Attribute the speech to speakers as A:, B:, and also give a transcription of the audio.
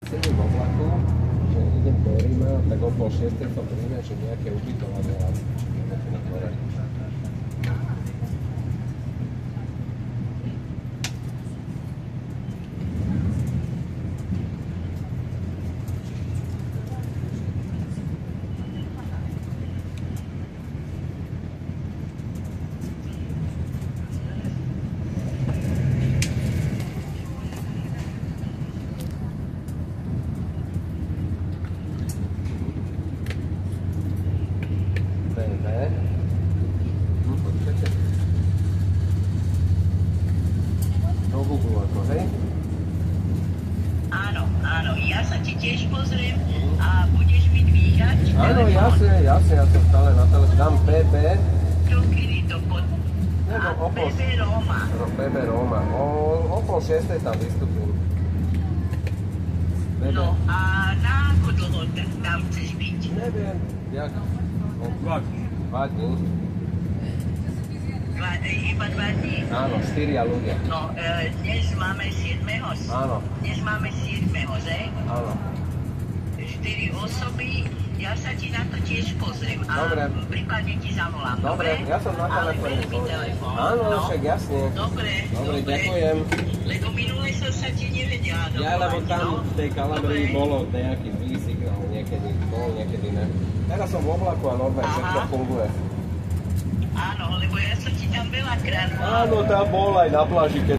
A: Sedím v oblaku, že idem do Ríma, tak o 5:30 som príjme, že nejaké ubytovanie láci, či ideme tu na dvore. Do Google ako, hej?
B: Áno, áno, ja sa ti tiež pozriem a budeš mi dvíhať
A: Áno,
B: telefón.
A: jasne, ja som stále na telefóne. Dám PB,
B: Dokedy to pod...
A: nebo
B: A PB Roma.
A: PB Roma. O 5:30 tam vystúpim.
B: No a na ako dlho tam chceš byť?
A: Neviem, jak? 2 dní.
B: Iba 2 dní?
A: Áno, 4 ľudia.
B: No, dnes máme 7.
A: Áno.
B: Dnes máme 7. že?
A: Áno.
B: 4 osoby. Ja sa ti na to tiež pozriem.
A: Dobre.
B: A prípadne ti zavolám.
A: Dobre, ja som na telefóne.
B: Ale mi telefón.
A: Áno, však jasne.
B: Dobre,
A: Ďakujem.
B: Lebo minule som sa ti nevedela dovolať.
A: Ja, lebo tam
B: no.
A: v tej Kalabrii
B: Dobre.
A: bolo nejaký zlý signál, niekedy bol, niekedy ne. Teraz som v oblaku a normálne všetko funguje.
B: Áno, lebo ja som ti tam veľakrát volala.
A: Áno, tam bol aj na pláži, keď